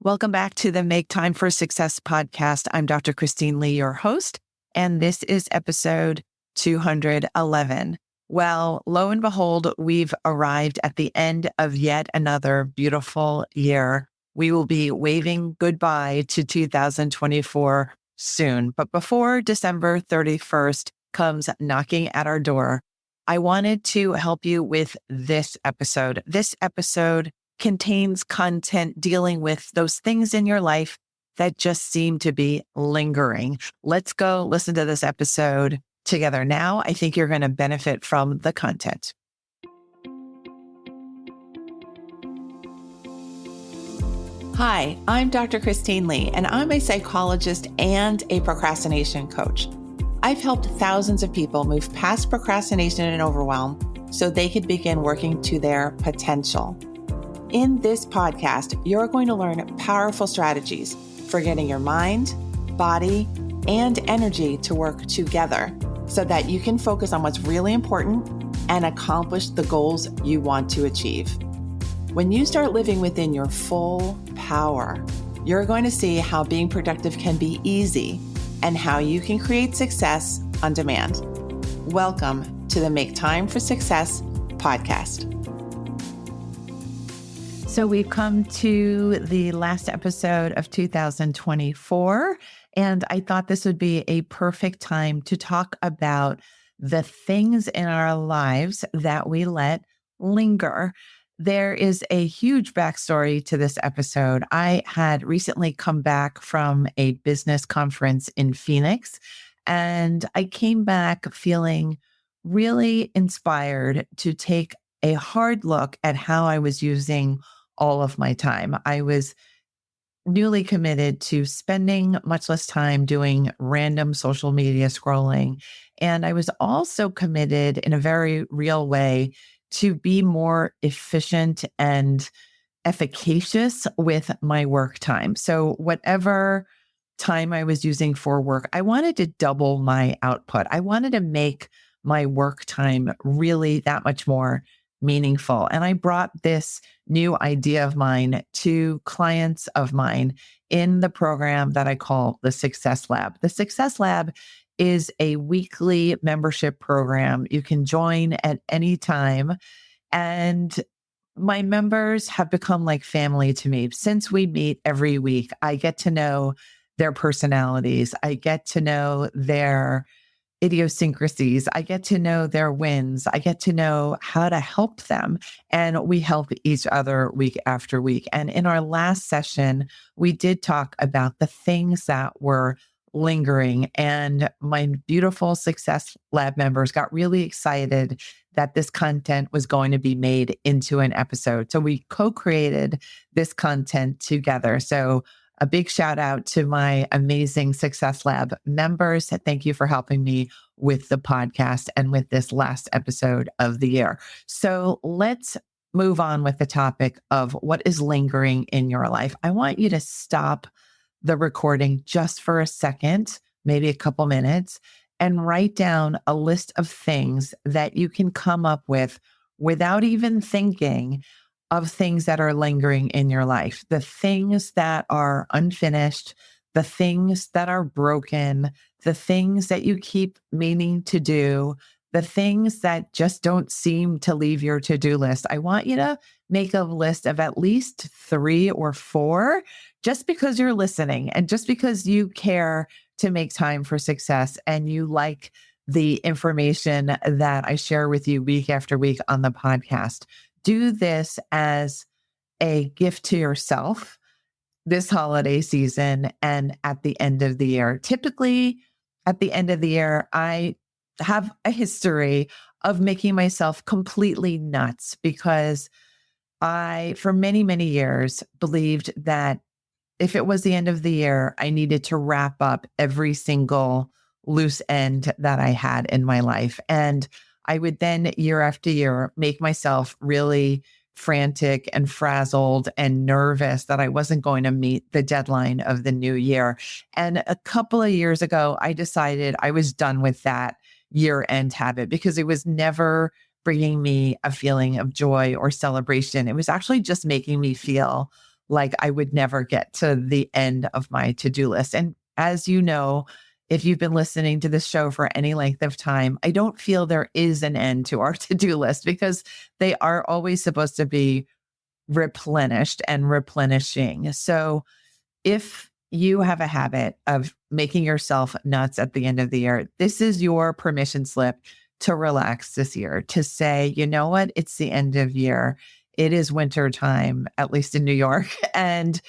Welcome back to the Make Time for Success podcast. I'm Dr. Christine Lee, your host, and this is episode 211. Well, lo and behold, we've arrived at the end of yet another beautiful year. We will be waving goodbye to 2024 soon. But before December 31st comes knocking at our door, I wanted to help you with this episode. This episode contains content dealing with those things in your life that just seem to be lingering. Let's go listen to this episode together now. I think you're going to benefit from the content. Hi, I'm Dr. Christine Lee, and I'm a psychologist and a procrastination coach. I've helped thousands of people move past procrastination and overwhelm so they could begin working to their potential. In this podcast, you're going to learn powerful strategies for getting your mind, body, and energy to work together so that you can focus on what's really important and accomplish the goals you want to achieve. When you start living within your full power, you're going to see how being productive can be easy and how you can create success on demand. Welcome to the Make Time for Success podcast. So we've come to the last episode of 2024, and I thought this would be a perfect time to talk about the things in our lives that we let linger. There is a huge backstory to this episode. I had recently come back from a business conference in Phoenix, and I came back feeling really inspired to take a hard look at how I was using all of my time. I was newly committed to spending much less time doing random social media scrolling. And I was also committed in a very real way to be more efficient and efficacious with my work time. So whatever time I was using for work, I wanted to double my output. I wanted to make my work time really that much more meaningful. And I brought this new idea of mine to clients of mine in the program that I call the Success Lab. The Success Lab is a weekly membership program you can join at any time. And my members have become like family to me. Since we meet every week, I get to know their personalities. I get to know their idiosyncrasies. I get to know their wins. I get to know how to help them. And we help each other week after week. And in our last session, we did talk about the things that were lingering. And my beautiful Success Lab members got really excited that this content was going to be made into an episode. So we co-created this content together. So a big shout out to my amazing Success Lab members. Thank you for helping me with the podcast and with this last episode of the year. So let's move on with the topic of what is lingering in your life. I want you to stop the recording just for a second, maybe a couple minutes, and write down a list of things that you can come up with without even thinking of things that are lingering in your life, the things that are unfinished, the things that are broken, the things that you keep meaning to do, the things that just don't seem to leave your to-do list. I want you to make a list of at least 3 or 4, just because you're listening and just because you care to make time for success and you like the information that I share with you week after week on the podcast. Do this as a gift to yourself this holiday season and at the end of the year. Typically, at the end of the year, I have a history of making myself completely nuts because I, for many, many years, believed that if it was the end of the year, I needed to wrap up every single loose end that I had in my life. And I would then, year after year, make myself really frantic and frazzled and nervous that I wasn't going to meet the deadline of the new year. And a couple of years ago, I decided I was done with that year-end habit because it was never bringing me a feeling of joy or celebration. It was actually just making me feel like I would never get to the end of my to-do list. And as you know, if you've been listening to this show for any length of time, I don't feel there is an end to our to-do list because they are always supposed to be replenished and replenishing. So if you have a habit of making yourself nuts at the end of the year, this is your permission slip to relax this year, to say, you know what? It's the end of year. It is winter time, at least in New York. And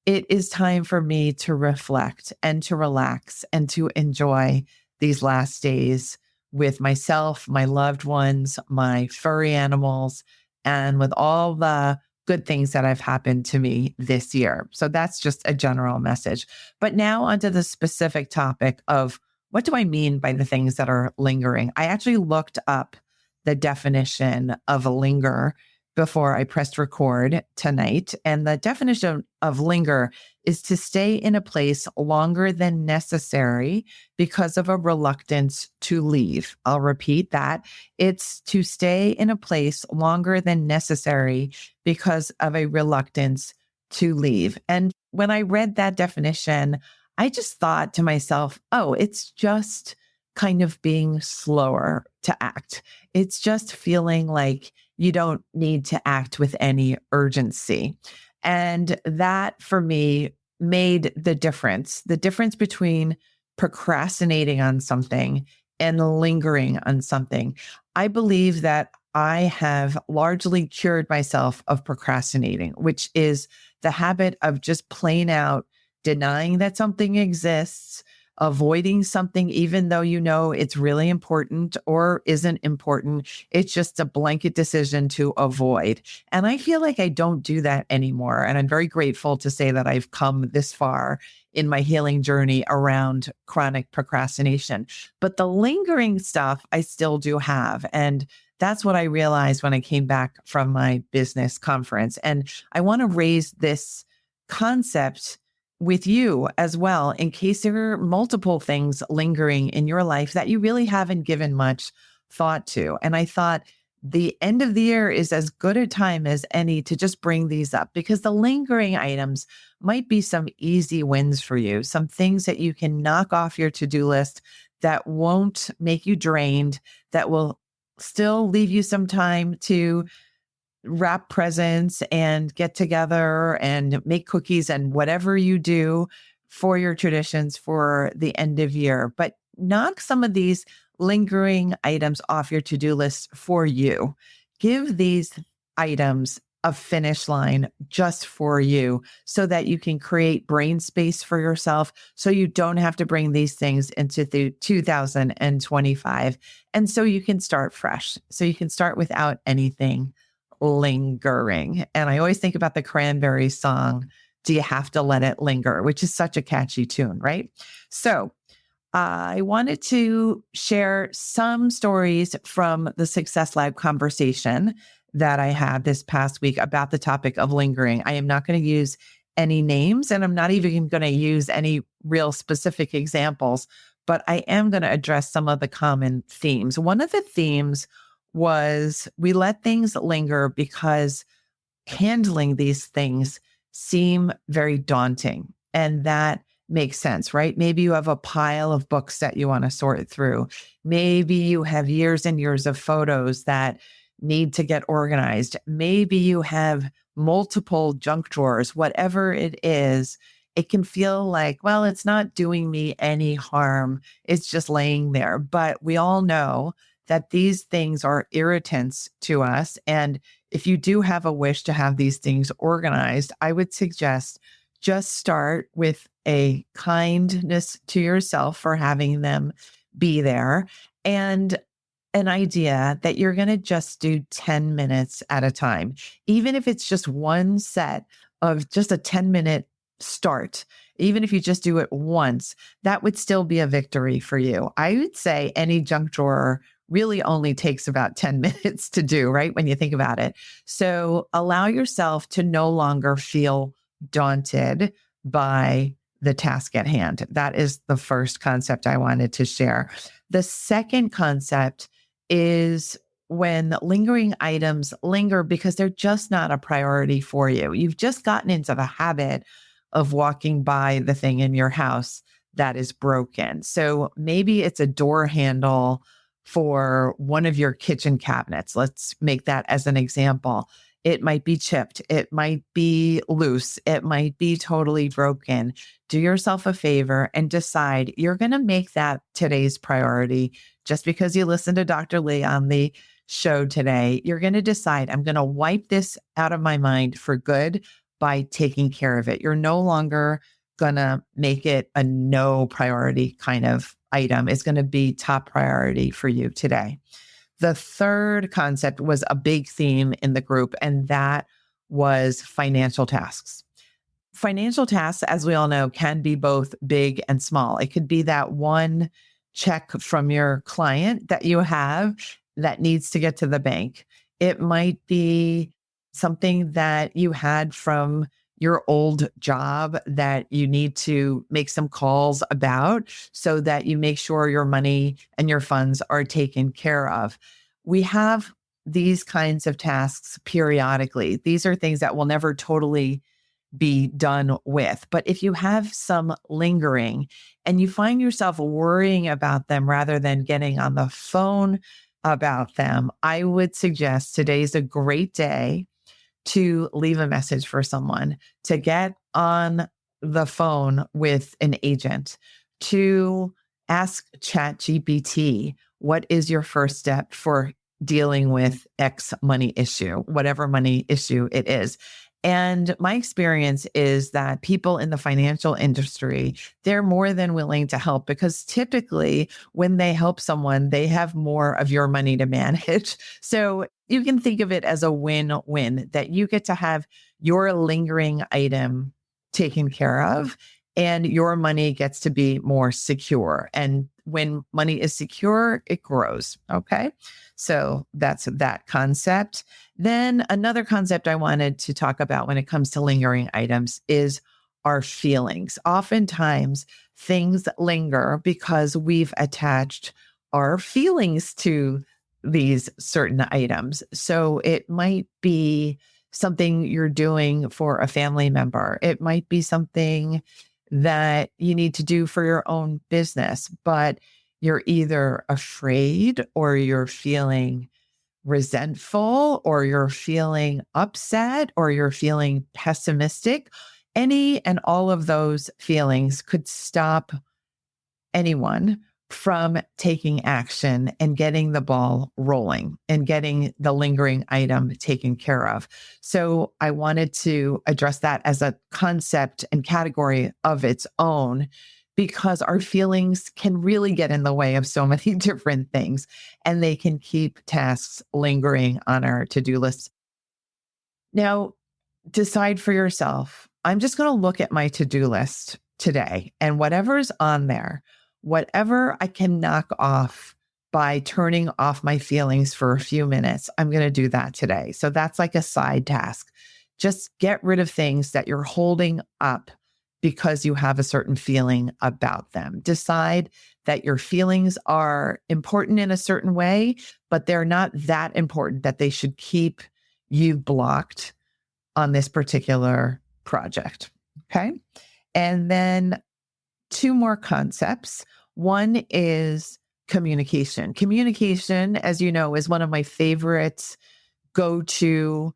it is time for me to reflect and to relax and to enjoy these last days with myself, my loved ones, my furry animals, and with all the good things that have happened to me this year. So that's just a general message. But now onto the specific topic of what do I mean by the things that are lingering? I actually looked up the definition of a linger before I pressed record tonight. And the definition of linger is to stay in a place longer than necessary because of a reluctance to leave. I'll repeat that. It's to stay in a place longer than necessary because of a reluctance to leave. And when I read that definition, I just thought to myself, oh, it's just kind of being slower to act. It's just feeling like you don't need to act with any urgency. And that for me made the difference between procrastinating on something and lingering on something. I believe that I have largely cured myself of procrastinating, which is the habit of just plain out denying that something exists, avoiding something, even though you know it's really important or isn't important. It's just a blanket decision to avoid. And I feel like I don't do that anymore. And I'm very grateful to say that I've come this far in my healing journey around chronic procrastination. But the lingering stuff I still do have. And that's what I realized when I came back from my business conference. And I want to raise this concept with you as well, in case there are multiple things lingering in your life that you really haven't given much thought to. And I thought the end of the year is as good a time as any to just bring these up, because the lingering items might be some easy wins for you, some things that you can knock off your to-do list that won't make you drained, that will still leave you some time to wrap presents and get together and make cookies and whatever you do for your traditions for the end of year. But knock some of these lingering items off your to-do list for you. Give these items a finish line just for you so that you can create brain space for yourself, so you don't have to bring these things into 2025. And so you can start fresh. So you can start without anything lingering. And I always think about the Cranberries song, Do You Have to Let It Linger, which is such a catchy tune, right? So I wanted to share some stories from the Success Lab conversation that I had this past week about the topic of lingering. I am not going to use any names, and I'm not even going to use any real specific examples, but I am going to address some of the common themes. One of the themes was we let things linger because handling these things seem very daunting. And that makes sense, right? Maybe you have a pile of books that you want to sort through. Maybe you have years and years of photos that need to get organized. Maybe you have multiple junk drawers. Whatever it is, it can feel like, well, it's not doing me any harm. It's just laying there. But we all know that these things are irritants to us. And if you do have a wish to have these things organized, I would suggest just start with a kindness to yourself for having them be there, and an idea that you're going to just do 10 minutes at a time. Even if it's just one set of just a 10-minute start, even if you just do it once, that would still be a victory for you. I would say any junk drawer really only takes about 10 minutes to do, right? When you think about it. So allow yourself to no longer feel daunted by the task at hand. That is the first concept I wanted to share. The second concept is when lingering items linger because they're just not a priority for you. You've just gotten into the habit of walking by the thing in your house that is broken. So maybe it's a door handle for one of your kitchen cabinets. Let's make that as an example. It might be chipped. It might be loose. It might be totally broken. Do yourself a favor and decide you're going to make that today's priority. Just because you listened to Dr. Lee on the show today, you're going to decide, I'm going to wipe this out of my mind for good by taking care of it. You're no longer going to make it a no priority kind of item. It's going to be top priority for you today. The third concept was a big theme in the group, and that was financial tasks. Financial tasks, as we all know, can be both big and small. It could be that one check from your client that you have that needs to get to the bank. It might be something that you had from your old job that you need to make some calls about so that you make sure your money and your funds are taken care of. We have these kinds of tasks periodically. These are things that will never totally be done with. But if you have some lingering and you find yourself worrying about them rather than getting on the phone about them, I would suggest today's a great day to leave a message for someone, to get on the phone with an agent, to ask ChatGPT, what is your first step for dealing with X money issue, whatever money issue it is. And my experience is that people in the financial industry, they're more than willing to help because typically when they help someone, they have more of your money to manage. So you can think of it as a win-win that you get to have your lingering item taken care of and your money gets to be more secure. And when money is secure, it grows. Okay. So that's that concept. Then another concept I wanted to talk about when it comes to lingering items is our feelings. Oftentimes things linger because we've attached our feelings to these certain items. So it might be something you're doing for a family member. It might be something that you need to do for your own business, but you're either afraid or you're feeling resentful or you're feeling upset or you're feeling pessimistic. Any and all of those feelings could stop anyone from taking action and getting the ball rolling and getting the lingering item taken care of. So I wanted to address that as a concept and category of its own because our feelings can really get in the way of so many different things and they can keep tasks lingering on our to-do list. Now, decide for yourself. I'm just going to look at my to-do list today and whatever's on there, whatever I can knock off by turning off my feelings for a few minutes, I'm going to do that today. So that's like a side task. Just get rid of things that you're holding up because you have a certain feeling about them. Decide that your feelings are important in a certain way, but they're not that important that they should keep you blocked on this particular project. Okay. And then two more concepts. One is communication. Communication, as you know, is one of my favorite go-to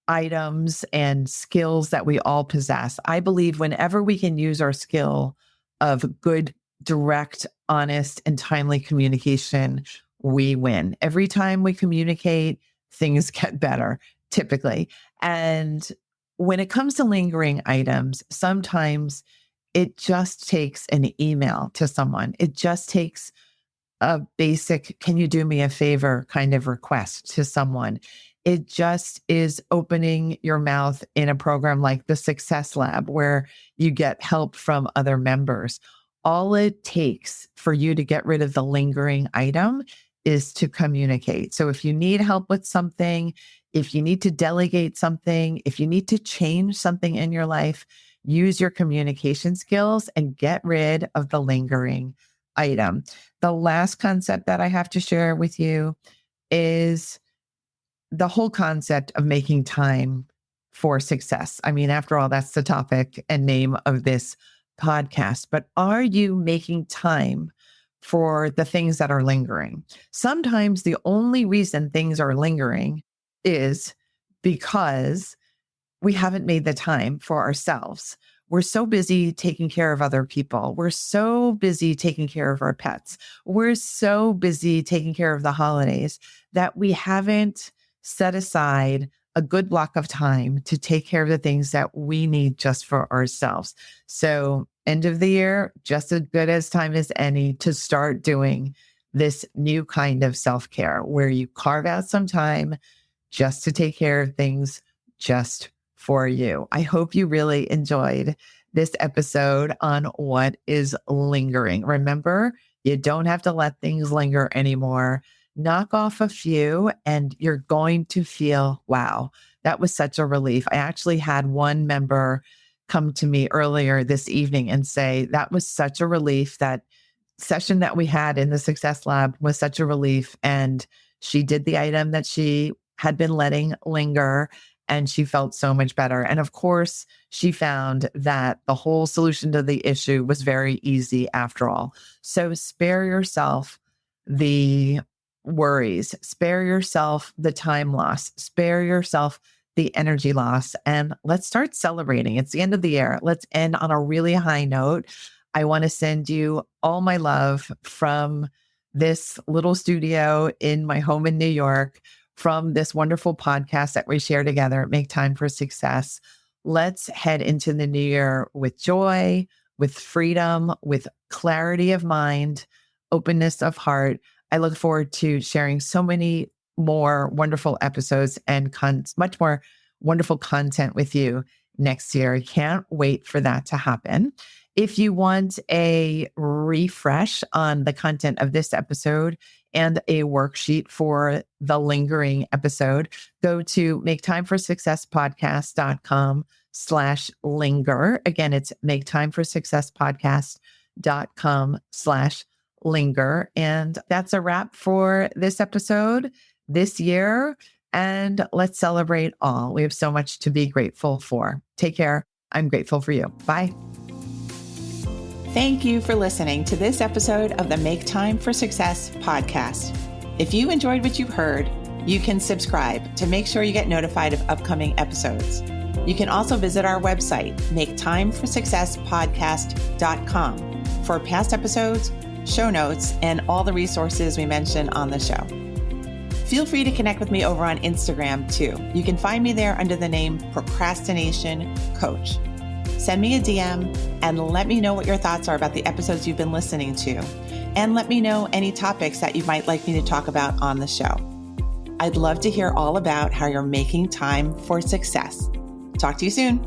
items and skills that we all possess. I believe whenever we can use our skill of good, direct, honest, and timely communication, we win. Every time we communicate, things get better, typically. And when it comes to lingering items, sometimes it just takes an email to someone. It just takes a basic, can you do me a favor kind of request to someone. It just is opening your mouth in a program like the Success Lab where you get help from other members. All it takes for you to get rid of the lingering item is to communicate. So if you need help with something, if you need to delegate something, if you need to change something in your life, use your communication skills and get rid of the lingering item. The last concept that I have to share with you is the whole concept of making time for success. I mean, after all, that's the topic and name of this podcast. But are you making time for the things that are lingering? Sometimes the only reason things are lingering is because we haven't made the time for ourselves. We're so busy taking care of other people. We're so busy taking care of our pets. We're so busy taking care of the holidays that we haven't set aside a good block of time to take care of the things that we need just for ourselves. So, end of the year, just as good as time as any to start doing this new kind of self-care where you carve out some time just to take care of things just for you. I hope you really enjoyed this episode on what is lingering. Remember, you don't have to let things linger anymore. Knock off a few and you're going to feel, wow, that was such a relief. I actually had one member come to me earlier this evening and say, that was such a relief. That session that we had in the Success Lab was such a relief. And she did the item that she had been letting linger and she felt so much better. And of course, she found that the whole solution to the issue was very easy after all. So spare yourself the worries, spare yourself the time loss, spare yourself the energy loss, and let's start celebrating. It's the end of the year. Let's end on a really high note. I want to send you all my love from this little studio in my home in New York, from this wonderful podcast that we share together, Make Time for Success. Let's head into the new year with joy, with freedom, with clarity of mind, openness of heart. I look forward to sharing so many more wonderful episodes and much more wonderful content with you next year. I can't wait for that to happen. If you want a refresh on the content of this episode and a worksheet for the lingering episode, go to maketimeforsuccesspodcast.com/linger. Again, it's maketimeforsuccesspodcast.com/linger. And that's a wrap for this episode this year. And let's celebrate all. We have so much to be grateful for. Take care. I'm grateful for you. Bye. Thank you for listening to this episode of the Make Time for Success podcast. If you enjoyed what you've heard, you can subscribe to make sure you get notified of upcoming episodes. You can also visit our website, maketimeforsuccesspodcast.com, for past episodes, show notes, and all the resources we mention on the show. Feel free to connect with me over on Instagram too. You can find me there under the name Procrastination Coach. Send me a DM and let me know what your thoughts are about the episodes you've been listening to. And let me know any topics that you might like me to talk about on the show. I'd love to hear all about how you're making time for success. Talk to you soon.